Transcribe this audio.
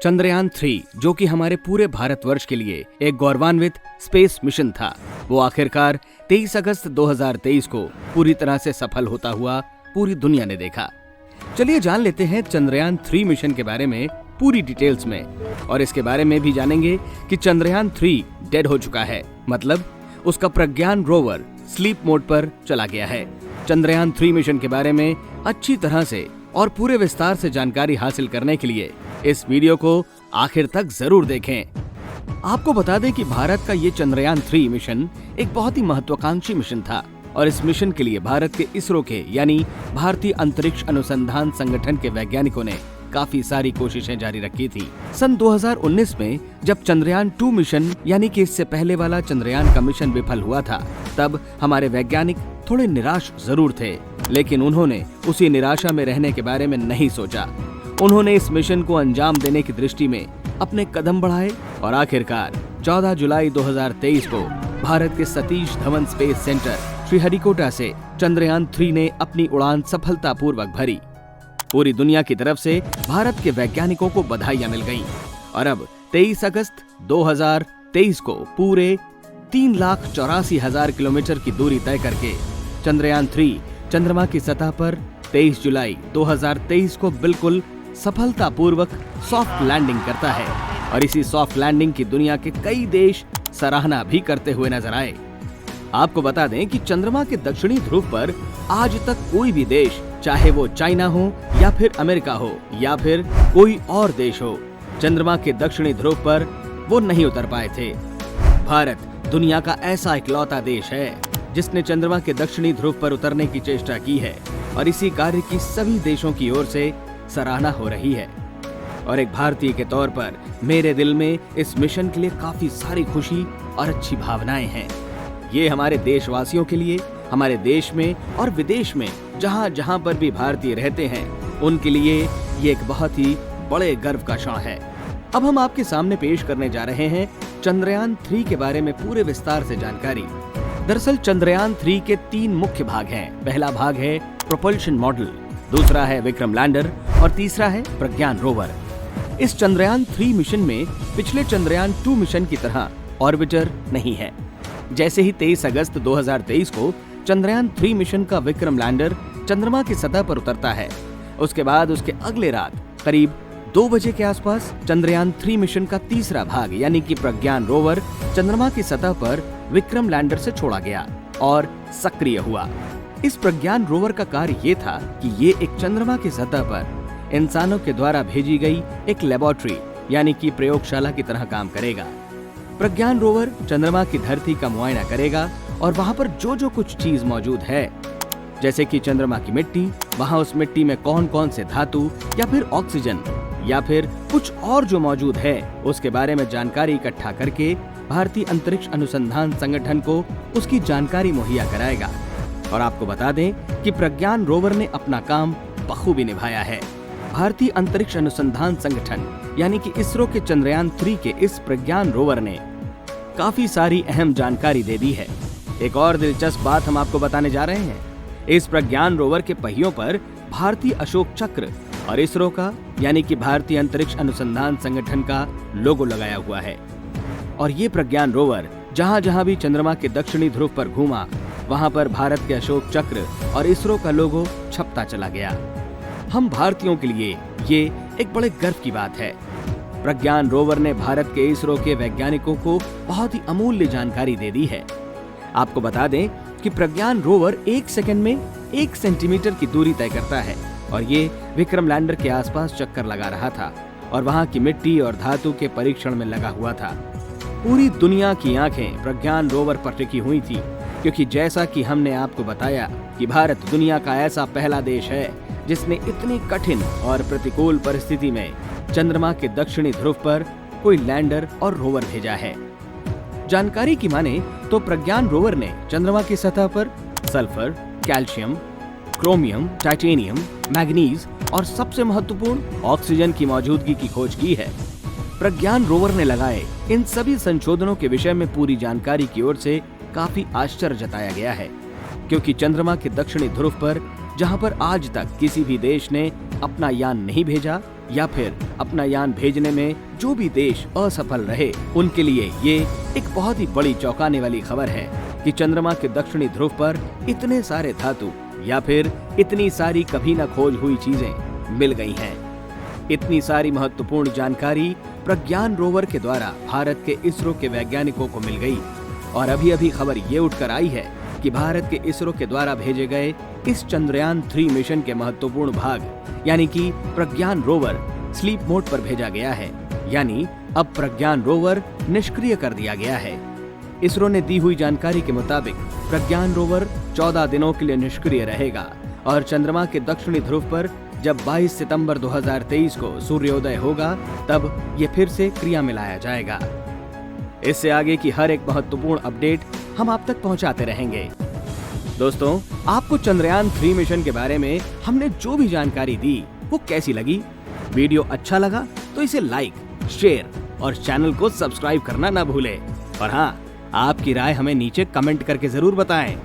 चंद्रयान 3 जो कि हमारे पूरे भारतवर्ष के लिए एक गौरवान्वित स्पेस मिशन था, वो आखिरकार 23 अगस्त 2023 को पूरी तरह से सफल होता हुआ पूरी दुनिया ने देखा। चलिए जान लेते हैं चंद्रयान 3 मिशन के बारे में पूरी डिटेल्स में, और इसके बारे में भी जानेंगे कि चंद्रयान 3 डेड हो चुका है, मतलब उसका प्रज्ञान रोवर स्लीप मोड पर चला गया है। चंद्रयान 3 मिशन के बारे में अच्छी तरह से और पूरे विस्तार से जानकारी हासिल करने के लिए इस वीडियो को आखिर तक जरूर देखें। आपको बता दें कि भारत का ये चंद्रयान 3 मिशन एक बहुत ही महत्वाकांक्षी मिशन था और इस मिशन के लिए भारत के इसरो के यानी भारतीय अंतरिक्ष अनुसंधान संगठन के वैज्ञानिकों ने काफी सारी कोशिशें जारी रखी थी। सन 2019 में जब चंद्रयान 2 मिशन यानी कि इससे पहले वाला चंद्रयान का मिशन विफल हुआ था, तब हमारे वैज्ञानिक थोड़े निराश जरूर थे, लेकिन उन्होंने उसी निराशा में रहने के बारे में नहीं सोचा। उन्होंने इस मिशन को अंजाम देने की दृष्टि में अपने कदम बढ़ाए और आखिरकार 14 जुलाई 2023 को भारत के सतीश धवन स्पेस सेंटर श्रीहरिकोटा से चंद्रयान 3 ने अपनी उड़ान सफलतापूर्वक भरी। पूरी दुनिया की तरफ से भारत के वैज्ञानिकों को बधाइयां मिल गईं और अब 23 अगस्त 2023 को पूरे 3,84,000 किलोमीटर की दूरी तय करके चंद्रयान 3 चंद्रमा की सतह पर 23 जुलाई 2023 को बिल्कुल सफलतापूर्वक सॉफ्ट लैंडिंग करता है और इसी सॉफ्ट लैंडिंग की दुनिया के कई देश सराहना भी करते हुए नजर आए। आपको बता दें कि चंद्रमा के दक्षिणी ध्रुव पर आज तक कोई भी देश, चाहे वो चाइना हो या फिर अमेरिका हो या फिर कोई और देश हो, चंद्रमा के दक्षिणी ध्रुव पर वो नहीं उतर पाए थे। भारत दुनिया का ऐसा इकलौता देश है जिसने चंद्रमा के दक्षिणी ध्रुव पर उतरने की चेष्टा की है और इसी कार्य की सभी देशों की ओर से सराहना हो रही है। और एक भारतीय के तौर पर मेरे दिल में इस मिशन के लिए काफी सारी खुशी और अच्छी भावनाएं हैं। ये हमारे देशवासियों के लिए, हमारे देश में और विदेश में जहां जहां पर भी भारतीय रहते हैं, उनके लिए ये एक बहुत ही बड़े गर्व का क्षण है। अब हम आपके सामने पेश करने जा रहे हैं चंद्रयान 3 के बारे में पूरे विस्तार से जानकारी। दरअसल चंद्रयान 3 के 3 मुख्य भाग हैं। पहला भाग है प्रोपल्शन मॉड्यूल, दूसरा है विक्रम लैंडर और तीसरा है प्रज्ञान रोवर। इस चंद्रयान 3 मिशन में पिछले चंद्रयान 2 मिशन की तरह ऑर्बिटर नहीं है। जैसे ही 23 अगस्त 2023 को चंद्रयान 3 मिशन का विक्रम लैंडर चंद्रमा की सतह पर उतरता है, उसके बाद उसके अगले रात करीब 2 बजे के आसपास चंद्रयान 3 मिशन का तीसरा भाग यानी कि प्रज्ञान रोवर चंद्रमा की सतह पर विक्रम लैंडर से छोड़ा गया और सक्रिय हुआ। इस प्रज्ञान रोवर का कार्य ये था कि ये एक चंद्रमा की सतह पर इंसानों के द्वारा भेजी गई एक लेबोरेटरी यानी कि प्रयोगशाला की तरह काम करेगा। प्रज्ञान रोवर चंद्रमा की धरती का मुआयना करेगा और वहाँ पर जो जो कुछ चीज मौजूद है, जैसे कि चंद्रमा की मिट्टी, वहाँ उस मिट्टी में कौन कौन से धातु या फिर ऑक्सीजन या फिर कुछ और जो मौजूद है, उसके बारे में जानकारी इकट्ठा करके भारतीय अंतरिक्ष अनुसंधान संगठन को उसकी जानकारी मुहैया कराएगा। और आपको बता दें कि प्रज्ञान रोवर ने अपना काम बखूबी निभाया है। भारतीय अंतरिक्ष अनुसंधान संगठन यानी कि इसरो के चंद्रयान 3 के इस प्रज्ञान रोवर ने काफी सारी अहम जानकारी दे दी है। एक और दिलचस्प बात हम आपको बताने जा रहे हैं। इस प्रज्ञान रोवर के पहियों पर भारतीय अशोक चक्र और इसरो का यानी कि भारतीय अंतरिक्ष अनुसंधान संगठन का लोगो लगाया हुआ है। और ये प्रज्ञान रोवर जहां जहां भी चंद्रमा के दक्षिणी ध्रुव पर घूमा, वहां पर भारत के अशोक चक्र और इसरो का लोगो छपता चला गया। हम भारतीयों के लिए ये एक बड़े गर्व की बात है। प्रज्ञान रोवर ने भारत के इसरो के वैज्ञानिकों को बहुत ही अमूल्य जानकारी दे दी है। आपको बता दें कि प्रज्ञान रोवर 1 सेकंड में 1 सेंटीमीटर की दूरी तय करता है और ये विक्रम लैंडर के आसपास चक्कर लगा रहा था और वहाँ की मिट्टी और धातु के परीक्षण में लगा हुआ था। पूरी दुनिया की आंखें प्रज्ञान रोवर पर टिकी हुई थी, क्योंकि जैसा कि हमने आपको बताया कि भारत दुनिया का ऐसा पहला देश है जिसने इतनी कठिन और प्रतिकूल परिस्थिति में चंद्रमा के दक्षिणी ध्रुव पर कोई लैंडर और रोवर भेजा है। जानकारी की माने तो प्रज्ञान रोवर ने चंद्रमा की सतह पर sulphur, calcium, chromium, titanium, manganese और सबसे महत्वपूर्ण ऑक्सीजन की मौजूदगी की खोज की है। प्रज्ञान रोवर ने लगाए इन सभी संशोधनों के विषय में पूरी जानकारी की ओर से काफी आश्चर्य जताया गया है, क्योंकि चंद्रमा के दक्षिणी ध्रुव पर जहां पर आज तक किसी भी देश ने अपना यान नहीं भेजा, या फिर अपना यान भेजने में जो भी देश असफल रहे, उनके लिए ये एक बहुत ही बड़ी चौंकाने वाली खबर है कि चंद्रमा के दक्षिणी ध्रुव पर इतने सारे धातु या फिर इतनी सारी कभी न खोज हुई चीजें मिल गई हैं। इतनी सारी महत्वपूर्ण जानकारी प्रज्ञान रोवर के द्वारा भारत के इसरो के वैज्ञानिकों को मिल गई और अभी अभी खबर ये उठकर आई है कि भारत के इसरो के द्वारा भेजे गए इस चंद्रयान 3 मिशन के महत्वपूर्ण भाग यानी कि प्रज्ञान रोवर स्लीप मोड पर भेजा गया है, यानी अब प्रज्ञान रोवर निष्क्रिय कर दिया गया है। इसरो ने दी हुई जानकारी के मुताबिक प्रज्ञान रोवर 14 दिनों के लिए निष्क्रिय रहेगा और चंद्रमा के दक्षिणी ध्रुव पर जब 22 सितंबर 2023 को सूर्योदय होगा तब ये फिर से क्रिया में लाया जाएगा। इससे आगे की हर एक महत्वपूर्ण अपडेट हम आप तक पहुंचाते रहेंगे। दोस्तों, आपको चंद्रयान 3 मिशन के बारे में हमने जो भी जानकारी दी वो कैसी लगी? वीडियो अच्छा लगा तो इसे लाइक, शेयर और चैनल को सब्सक्राइब करना ना भूलें। और हाँ, आपकी राय हमें नीचे कमेंट करके जरूर बताएं।